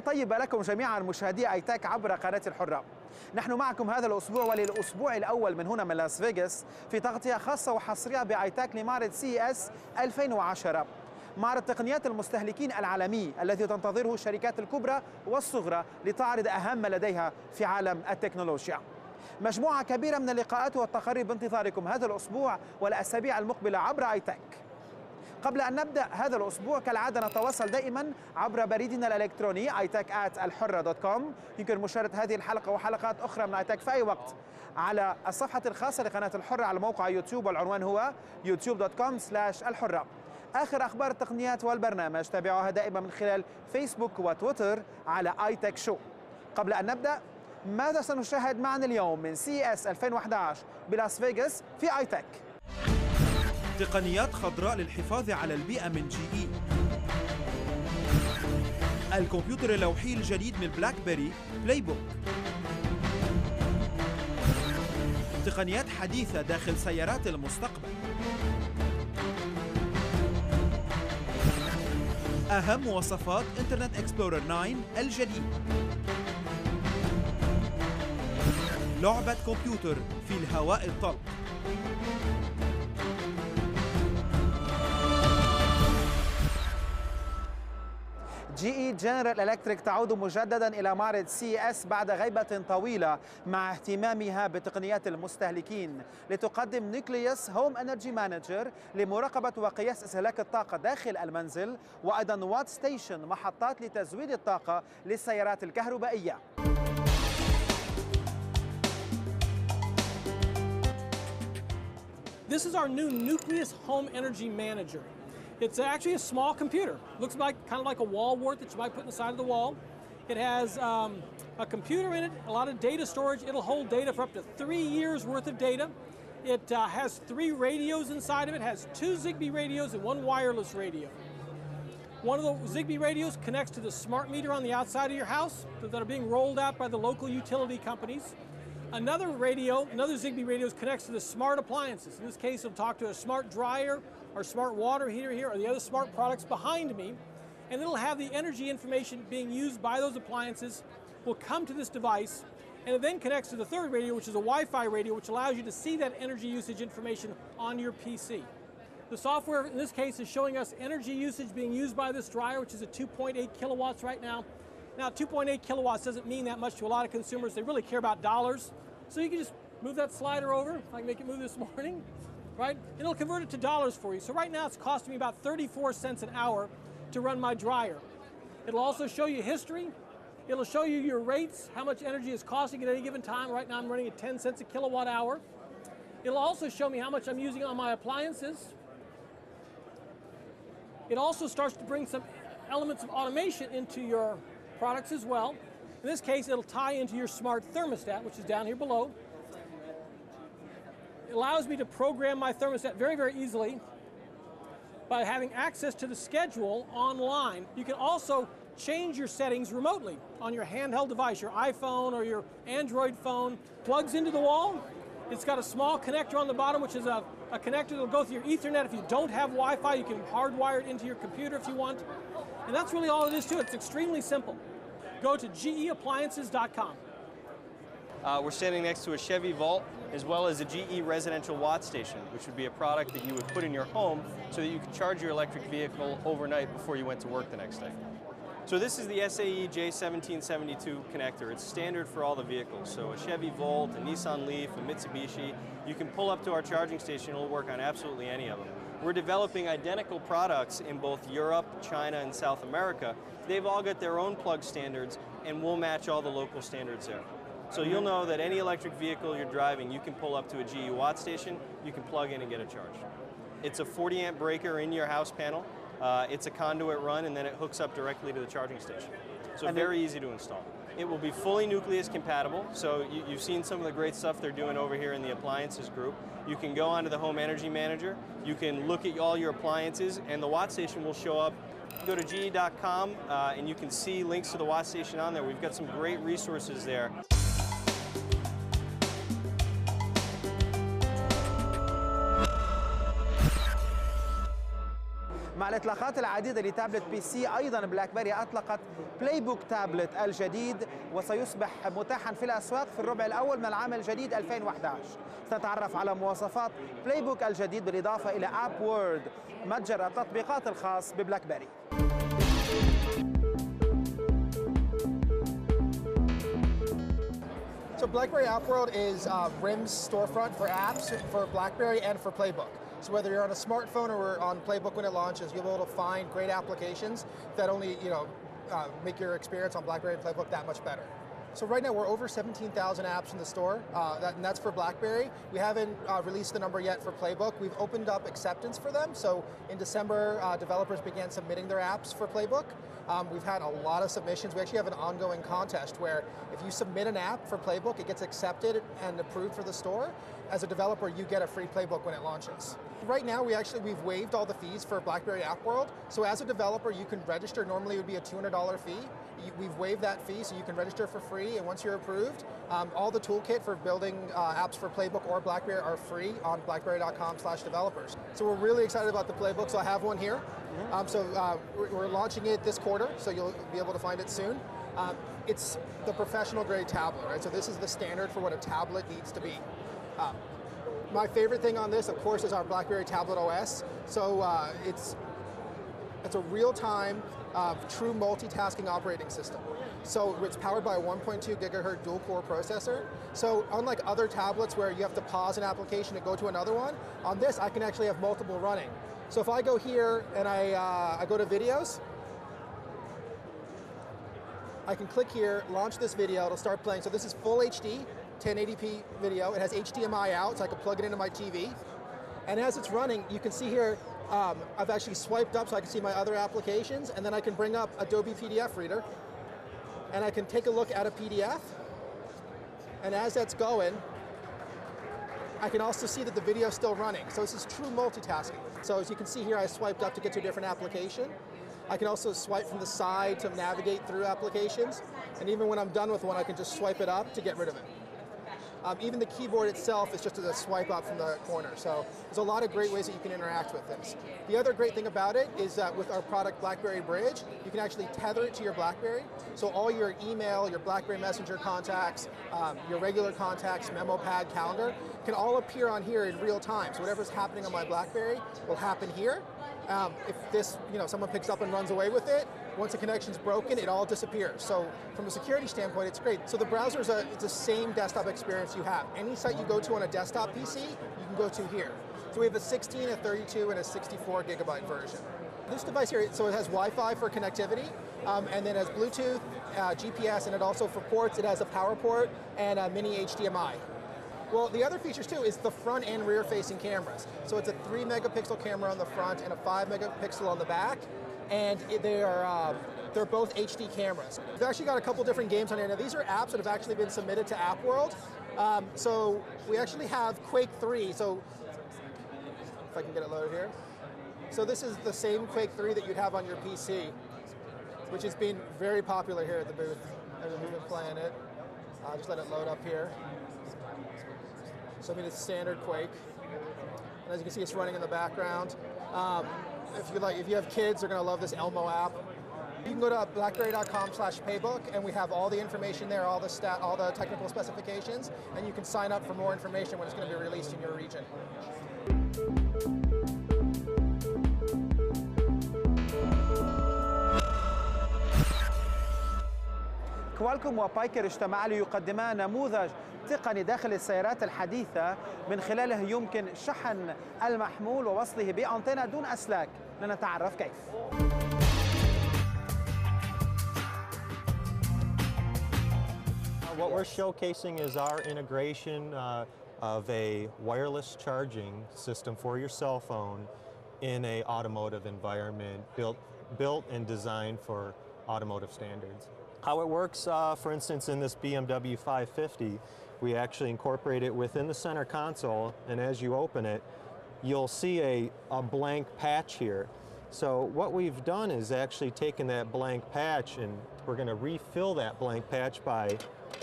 طيبة لكم جميعا مشاهدي ايتك عبر قناة الحرة. نحن معكم هذا الأسبوع وللأسبوع الأول من هنا من لاس فيغاس في تغطية خاصة وحصرية بايتك لمعرض CES 2010، معرض تقنيات المستهلكين العالمي الذي تنتظره الشركات الكبرى والصغرى لتعرض أهم ما لديها في عالم التكنولوجيا. مجموعة كبيرة من اللقاءات والتقارير بانتظاركم هذا الأسبوع والأسابيع المقبلة عبر ايتك. قبل أن نبدأ هذا الأسبوع كالعادة نتواصل دائما عبر بريدنا الإلكتروني itech@alhurra.com. يمكن مشاهدة هذه الحلقة وحلقات أخرى من ايتك في أي وقت على الصفحة الخاصة لقناة الحرة على موقع يوتيوب، والعنوان هو youtube.com/الحرة. آخر أخبار التقنيات والبرنامج تابعوها دائما من خلال فيسبوك وتويتر على ايتك شو. قبل أن نبدأ، ماذا سنشاهد معنا اليوم من CES 2011 بلاس فيغاس في ايتك؟ تقنيات خضراء للحفاظ على البيئة من GE، الكمبيوتر اللوحي الجديد من بلاكبري PlayBook، تقنيات حديثة داخل سيارات المستقبل، أهم مواصفات إنترنت إكسبلورر 9 الجديد، لعبة كمبيوتر في الهواء الطلق، جنرل الكتريك تعود مجددا إلى معرض CES بعد غيبة طويلة مع اهتمامها بتقنيات المستهلكين لتقدم نيوكليوس هوم انرجي مانجر لمراقبة وقياس استهلاك الطاقة داخل المنزل، وأيضا وات ستيشن محطات لتزويد الطاقة للسيارات الكهربائية. This is our new Nucleus Home Energy Manager. It's actually a small computer. Looks like kind of like a wall wart that you might put in the side of the wall. It has a computer in it, a lot of data storage. It'll hold data for up to 3 years worth of data. It has 3 radios inside of it. It has 2 Zigbee radios and 1 wireless radio. One of the Zigbee radios connects to the smart meter on the outside of your house that are being rolled out by the local utility companies. Another Zigbee radio connects to the smart appliances. In this case, it'll talk to a smart dryer or smart water heater here or the other smart products behind me. And it'll have the energy information being used by those appliances will come to this device, and it then connects to the third radio, which is a Wi-Fi radio, which allows you to see that energy usage information on your PC. The software in this case is showing us energy usage being used by this dryer, which is at 2.8 kilowatts right now. Now, 2.8 kilowatts doesn't mean that much to a lot of consumers. They really care about dollars. So you can just move that slider over, if I can make it move this morning, right? And it'll convert it to dollars for you. So right now it's costing me about 34 cents an hour to run my dryer. It'll also show you history. It'll show you your rates, how much energy is costing at any given time. Right now I'm running at 10 cents a kilowatt hour. It'll also show me how much I'm using on my appliances. It also starts to bring some elements of automation into your products as well. In this case, it'll tie into your smart thermostat, which is down here below. It allows me to program my thermostat very, very easily by having access to the schedule online. You can also change your settings remotely on your handheld device, your iPhone or your Android phone. Plugs into the wall. It's got a small connector on the bottom, which is a connector that will go through your Ethernet. If you don't have Wi-Fi, you can hardwire it into your computer if you want. And that's really all it is to it. It's extremely simple. Go to geappliances.com. We're standing next to a Chevy Volt as well as a GE residential watt station, which would be a product that you would put in your home so that you could charge your electric vehicle overnight before you went to work the next day. So this is the SAE J1772 connector. It's standard for all the vehicles. So a Chevy Volt, a Nissan Leaf, a Mitsubishi, you can pull up to our charging station. It'll work on absolutely any of them. We're developing identical products in both Europe, China, and South America. They've all got their own plug standards, and we'll match all the local standards there. So you'll know that any electric vehicle you're driving, you can pull up to a GE watt station, you can plug in and get a charge. It's a 40 amp breaker in your house panel. It's a conduit run, and then it hooks up directly to the charging station. So very easy to install. It will be fully Nucleus compatible, so you've seen some of the great stuff they're doing over here in the appliances group. You can go onto the Home Energy Manager, you can look at all your appliances, and the watt station will show up. Go to ge.com and you can see links to the watt station on there. We've got some great resources there. مع الإطلاقات العديدة لتابلت بي سي، أيضا بلاكبيري أطلقت بلاي بوك تابلت الجديد، وسيصبح متاحا في الأسواق في الربع الأول من العام الجديد 2011. سنتعرف على مواصفات بلاي بوك الجديد بالإضافة إلى آب وورد، متجر التطبيقات الخاص ببلاكبيري. So BlackBerry App World is RIM's storefront for apps for BlackBerry and for PlayBook. So whether you're on a smartphone or on PlayBook when it launches, you'll be able to find great applications that only make your experience on BlackBerry and PlayBook that much better. So right now we're over 17,000 apps in the store, and that's for BlackBerry. We haven't released the number yet for PlayBook. We've opened up acceptance for them. So in December, developers began submitting their apps for PlayBook. We've had a lot of submissions. We actually have an ongoing contest where if you submit an app for PlayBook, it gets accepted and approved for the store. As a developer, you get a free PlayBook when it launches. Right now, we've waived all the fees for BlackBerry App World. So as a developer, you can register. Normally, it would be a $200 fee. We've waived that fee, so you can register for free. And once you're approved, all the toolkit for building apps for PlayBook or BlackBerry are free on blackberry.com/developers. So we're really excited about the PlayBook. So I have one here. We're launching it this quarter, so you'll be able to find it soon. It's the professional grade tablet, right? So this is the standard for what a tablet needs to be. My favorite thing on this, of course, is our Blackberry Tablet OS. So it's a real-time, true multitasking operating system. So it's powered by a 1.2 gigahertz dual-core processor. So unlike other tablets where you have to pause an application to go to another one, on this I can actually have multiple running. So if I go here and I go to videos, I can click here, launch this video, it'll start playing. So this is full HD, 1080p video. It has HDMI out, so I can plug it into my TV. And as it's running, you can see here, I've actually swiped up so I can see my other applications, and then I can bring up Adobe PDF Reader, and I can take a look at a PDF. And as that's going, I can also see that the video is still running. So this is true multitasking. So as you can see here, I swiped up to get to a different application. I can also swipe from the side to navigate through applications. And even when I'm done with one, I can just swipe it up to get rid of it. Even the keyboard itself is just a swipe up from the corner. So there's a lot of great ways that you can interact with this. The other great thing about it is that with our product BlackBerry Bridge, you can actually tether it to your BlackBerry. So all your email, your BlackBerry Messenger contacts, your regular contacts, memo pad, calendar, can all appear on here in real time. So whatever's happening on my BlackBerry will happen here. If this, someone picks up and runs away with it, once the connection's broken, it all disappears. So from a security standpoint, it's great. So the browser is the same desktop experience you have. Any site you go to on a desktop PC, you can go to here. So we have a 16, a 32, and a 64 gigabyte version. This device here, so it has Wi-Fi for connectivity, and then it has Bluetooth, GPS, and it also for ports, it has a power port and a mini HDMI. Well, the other features too is the front and rear facing cameras. So it's a 3 megapixel camera on the front and a 5 megapixel on the back. And they're both HD cameras. We've actually got a couple different games on here. Now these are apps that have actually been submitted to App World. So we actually have Quake 3. So if I can get it loaded here. So this is the same Quake 3 that you'd have on your PC, which has been very popular here at the booth. Everyone's been playing it. I'll just let it load up here. So I mean, it's standard Quake. And as you can see, it's running in the background. If you have kids, they're going to love this Elmo app. You can go to blackberry.com/playbook, and we have all the information there, all the technical specifications, and you can sign up for more information when it's going to be released in your region. كوالكوم وبايكر اجتمعا ليقدما نموذج تقني داخل السيارات الحديثة من خلاله يمكن شحن المحمول ووصله بأنتنة دون أسلاك. لنتعرف كيف. What we're showcasing is our integration of a wireless charging system for your cell phone in an automotive environment built and designed for automotive standards. How it works, for instance, in this BMW 550, we actually incorporate it within the center console, and as you open it, you'll see a blank patch here. So what we've done is actually taken that blank patch, and we're going to refill that blank patch by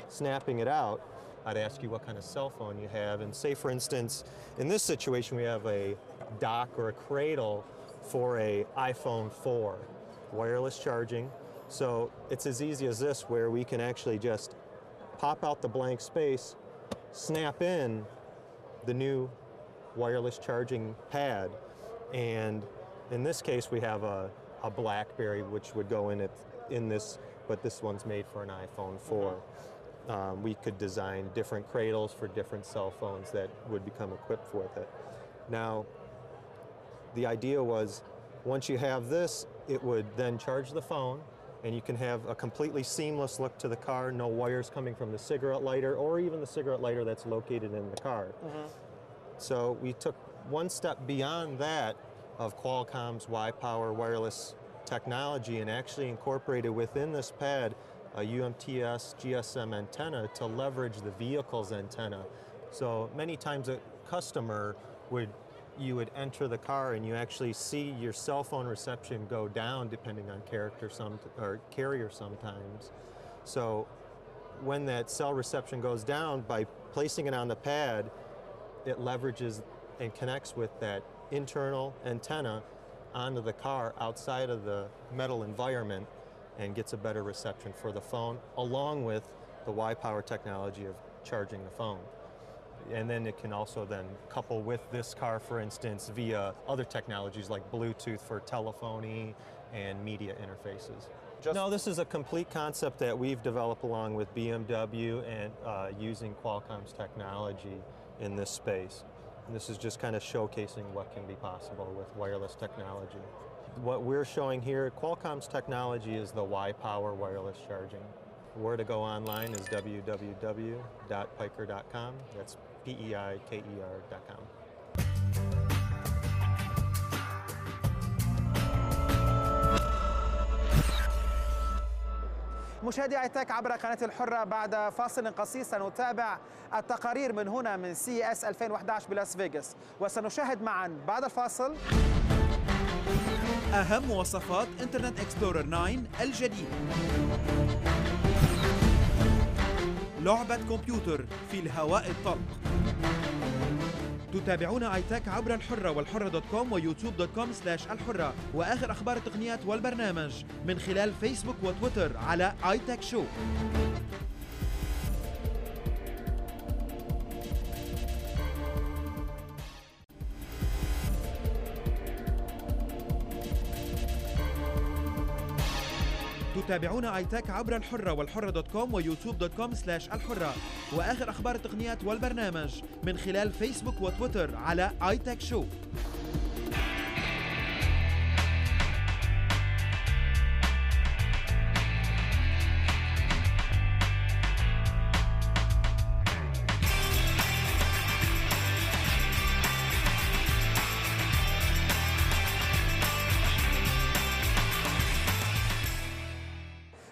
snapping it out. I'd ask you what kind of cell phone you have, and say, for instance, in this situation we have a dock or a cradle for a iPhone 4, wireless charging. So it's as easy as this, where we can actually just pop out the blank space, snap in the new wireless charging pad, and in this case we have a Blackberry which would go in this, but this one's made for an iPhone 4. We could design different cradles for different cell phones that would become equipped with it. Now, the idea was, once you have this, it would then charge the phone, and you can have a completely seamless look to the car, no wires coming from the cigarette lighter or even the cigarette lighter that's located in the car. So we took one step beyond that of Qualcomm's Y-Power wireless technology and actually incorporated within this pad a UMTS GSM antenna to leverage the vehicle's antenna. So many times a customer you would enter the car and you actually see your cell phone reception go down depending on carrier sometimes. So when that cell reception goes down, by placing it on the pad, it leverages and connects with that internal antenna onto the car outside of the metal environment and gets a better reception for the phone, along with the Y-Power technology of charging the phone. And then it can also then couple with this car, for instance, via other technologies like Bluetooth for telephony and media interfaces. No, this is a complete concept that we've developed along with BMW and using Qualcomm's technology in this space. And this is just kind of showcasing what can be possible with wireless technology. What we're showing here, Qualcomm's technology is the Y-Power wireless charging. Where to go online is www.pieker.com. That's Peiker.com. مشاهدي ايتك عبر قناة الحرة، بعد فاصل قصير سنتابع التقارير من هنا من CES 2011 بلاس فيغاس، وسنشاهد معا بعد الفاصل أهم مواصفات إنترنت إكسبلورر 9 الجديد، لعبة كمبيوتر في الهواء الطلق. تتابعون ايتك عبر الحرة والحرة دوت كوم ويوتيوب.com/الحرة، وآخر أخبار التقنيات والبرنامج من خلال فيسبوك وتويتر على itech show. تتابعون ايتك عبر الحرة والحرة دوت كوم ويوتيوب.com/الحرة، وآخر أخبار التقنيات والبرنامج من خلال فيسبوك وتويتر على itech show.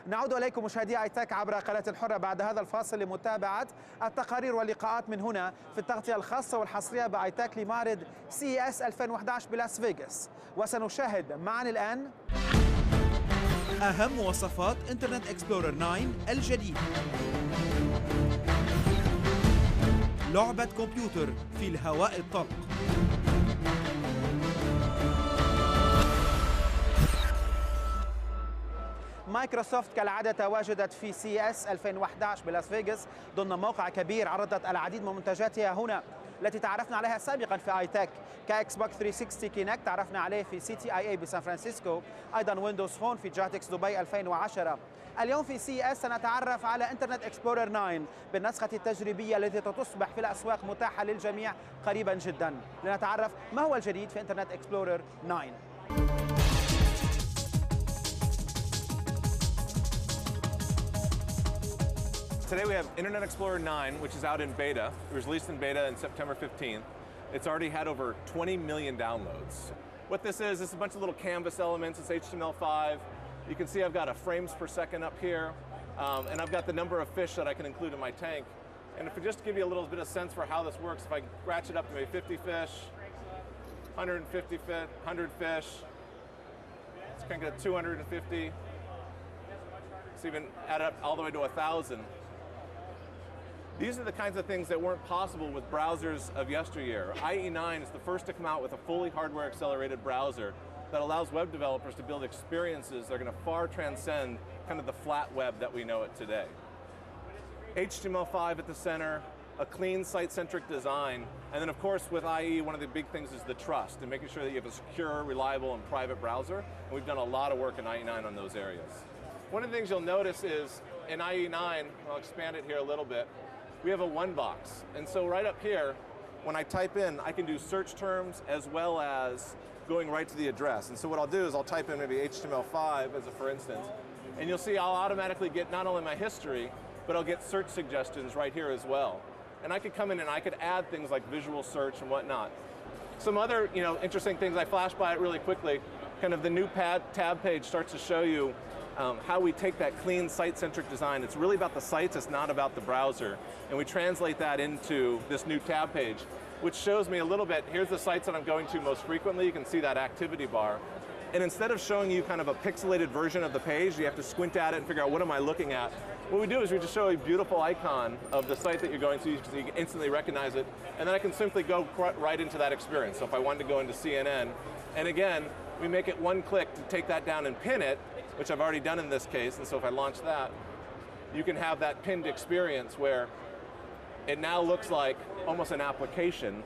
نعود إليكم مشاهدي ايتك عبر قناة الحرة بعد هذا الفاصل لمتابعة التقارير واللقاءات من هنا في التغطية الخاصة والحصرية بايتك لمعرض CES 2011 بلاس فيغاس، وسنشاهد معا الآن أهم مواصفات إنترنت إكسبلورر 9 الجديد، لعبة كمبيوتر في الهواء الطلق. مايكروسوفت كالعادة تواجدت في CES 2011 بلاس فيغاس ضمن موقع كبير عرضت العديد من منتجاتها هنا التي تعرفنا عليها سابقا في ايتك، كاكس بوك 360 كينكت تعرفنا عليه في CTIA بسان فرانسيسكو، ايضا ويندوز فون في جاتكس دبي 2010. اليوم في CES سنتعرف على انترنت اكسبلورر 9 بالنسخة التجريبية التي تصبح في الاسواق متاحة للجميع قريبا جدا. لنتعرف ما هو الجديد في انترنت اكسبلورر 9. Today we have Internet Explorer 9, which is out in beta. It was released in beta on September 15th. It's already had over 20 million downloads. What this is a bunch of little canvas elements. It's HTML5. You can see I've got a frames per second up here, and I've got the number of fish that I can include in my tank. And if we just give you a little bit of sense for how this works, if I ratchet up to maybe 50 fish, 150 fish, 100 fish, let's crank it to 250. Let's even add it up all the way to 1,000. These are the kinds of things that weren't possible with browsers of yesteryear. IE9 is the first to come out with a fully hardware accelerated browser that allows web developers to build experiences that are going to far transcend kind of the flat web that we know it today. HTML5 at the center, a clean site-centric design, and then of course with IE, one of the big things is the trust and making sure that you have a secure, reliable, and private browser, and we've done a lot of work in IE9 on those areas. One of the things you'll notice is in IE9, I'll expand it here a little bit, we have a one box, and so right up here, when I type in, I can do search terms as well as going right to the address. And so what I'll do is I'll type in maybe HTML5 as a for instance, and you'll see I'll automatically get not only my history, but I'll get search suggestions right here as well. And I could come in and I could add things like visual search and whatnot. Some other interesting things, I flash by it really quickly, kind of the new tab page starts to show you how we take that clean site-centric design. It's really about the sites, it's not about the browser. And we translate that into this new tab page, which shows me a little bit, here's the sites that I'm going to most frequently, you can see that activity bar. And instead of showing you kind of a pixelated version of the page, you have to squint at it and figure out what am I looking at. What we do is we just show a beautiful icon of the site that you're going to, so you can instantly recognize it, and then I can simply go right into that experience. So if I wanted to go into CNN, and again, we make it one click to take that down and pin it, which I've already done in this case, and so if I launch that, you can have that pinned experience where it now looks like almost an application,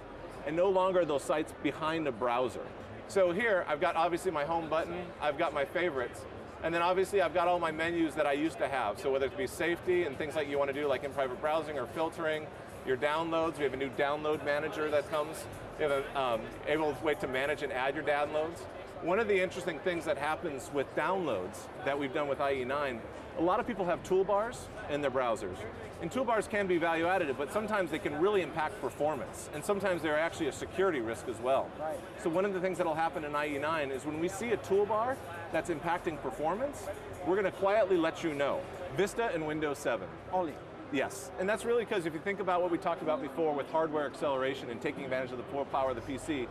and no longer those sites behind a browser. So here, I've got obviously my home button, I've got my favorites, and then obviously I've got all my menus that I used to have. So whether it be safety and things like you want to do like in private browsing or filtering, your downloads, we have a new download manager that comes. We have an able way to manage and add your downloads. One of the interesting things that happens with downloads that we've done with IE9, a lot of people have toolbars in their browsers. And toolbars can be value additive, but sometimes they can really impact performance. And sometimes they're actually a security risk as well. Right. So one of the things that'll happen in IE9 is when we see a toolbar that's impacting performance, we're going to quietly let you know. Vista and Windows 7. Only. Yes, and that's really because if you think about what we talked about before with hardware acceleration and taking advantage of the full power of the PC,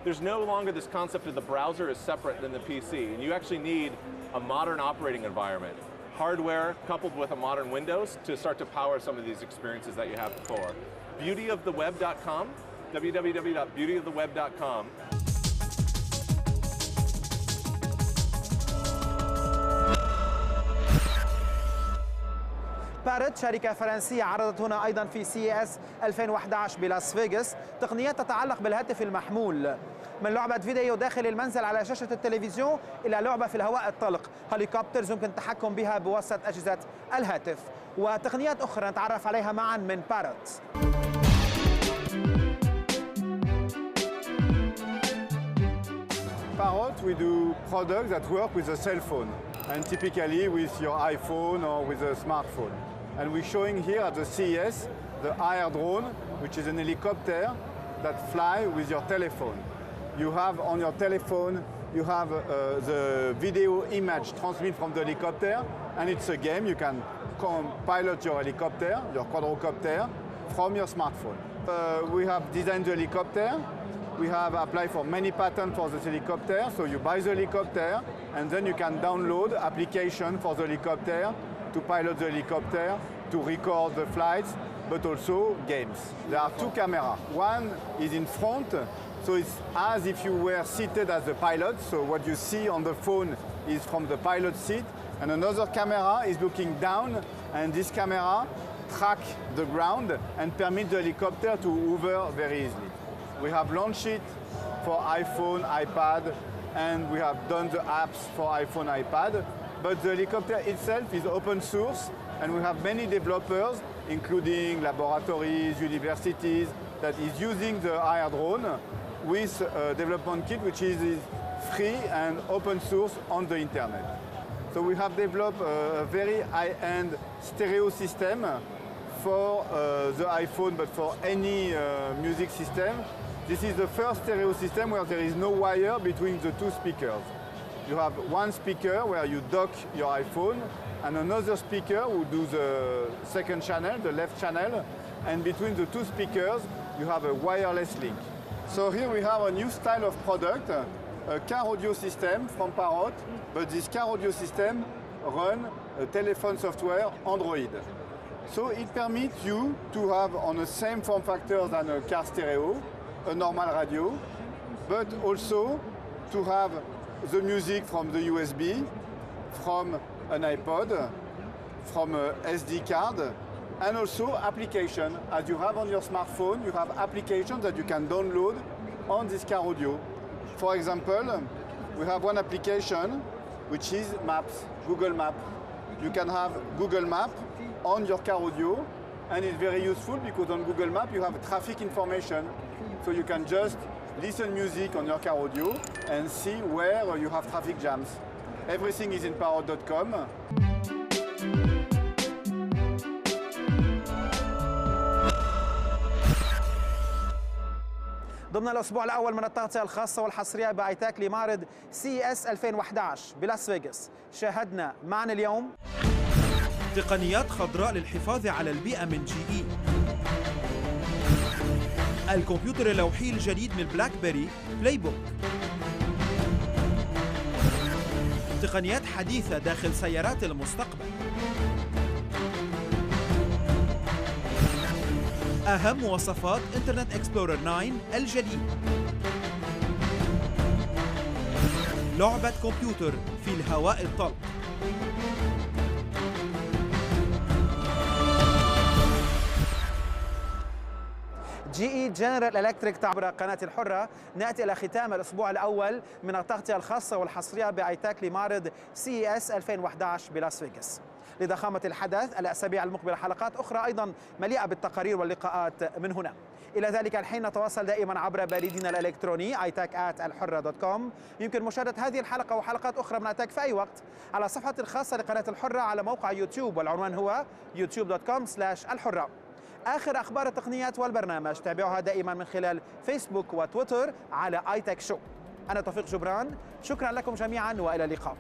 there's no longer this concept of the browser is separate than the PC, and you actually need a modern operating environment. Hardware coupled with a modern Windows to start to power some of these experiences that you had before. Beautyoftheweb.com, www.beautyoftheweb.com. بارت شركة فرنسية عرضت هنا أيضا في CES 2011 بلاس فيغاس تقنيات تتعلق بالهاتف المحمول، من لعبة فيديو داخل المنزل على شاشة التلفزيون إلى لعبة في الهواء الطلق، هليكوبترز يمكن التحكم بها بواسطة أجهزة الهاتف، وتقنيات أخرى نتعرف عليها معا من بارت. Parrot, we do products that work with a cell phone, and typically with your iPhone or with a smartphone. And we're showing here at the CES the air drone, which is an helicopter that flies with your telephone. You have on your telephone, you have the video image transmitted from the helicopter, and it's a game. You can pilot your helicopter, your quadrocopter, from your smartphone. We have designed the helicopter. We have applied for many patents for this helicopter. So you buy the helicopter, and then you can download application for the helicopter to pilot the helicopter, to record the flights, but also games. There are two cameras. One is in front, so it's as if you were seated as the pilot. So what you see on the phone is from the pilot seat. And another camera is looking down, and this camera tracks the ground and permits the helicopter to hover very easily. We have launched it for iPhone, iPad, and we have done the apps for iPhone, iPad. But the helicopter itself is open source, and we have many developers, including laboratories, universities, that is using the air drone with a development kit which is free and open source on the internet. So we have developed a very high-end stereo system for the iPhone, but for any music system. This is the first stereo system where there is no wire between the two speakers. You have one speaker where you dock your iPhone, and another speaker who do the second channel, the left channel, and between the two speakers you have a wireless link. So here we have a new style of product, a car audio system from Parrot, but this car audio system runs a telephone software Android. So it permits you to have on the same form factor than a car stereo, a normal radio, but also to have the music from the USB, from an iPod, from a SD card, and also application. As you have on your smartphone, you have applications that you can download on this car audio. For example, we have one application which is Maps, Google Map. You can have Google Map on your car audio, and it's very useful because on Google Map you have traffic information. So you can just listen music on your car audio and see where you have traffic jams. Everything is in Parrot.com. ضمن الأسبوع الأول من التغطية الخاصة والحصرية بايتك لمعرض CES 2011 بلاس فيغاس، شاهدنا معنا اليوم تقنيات خضراء للحفاظ على البيئة من GE، الكمبيوتر اللوحي الجديد من بلاكبري بلايبوك، تقنيات حديثة داخل سيارات المستقبل، أهم مواصفات إنترنت إكسبلورر 9 الجديد، لعبة كمبيوتر في الهواء الطلق، جنرل الكتريك عبر قناة الحرة. نأتي إلى ختام الأسبوع الأول من التغطية الخاصة والحصرية بايتك لمعرض CES 2011 بلاس فيغاس. لضخامة الحدث الأسابيع المقبلة حلقات أخرى أيضا مليئة بالتقارير واللقاءات من هنا. إلى ذلك الحين نتواصل دائما عبر بريدنا الإلكتروني itech@الحرة.com. يمكن مشاهدة هذه الحلقة وحلقات أخرى من itech في أي وقت على صفحة الخاصة لقناة الحرة على موقع يوتيوب، والعنوان هو youtube.com/الحرة. آخر أخبار التقنيات والبرنامج تابعوها دائما من خلال فيسبوك وتويتر على itech show. أنا توفيق جبران، شكرا لكم جميعا وإلى اللقاء.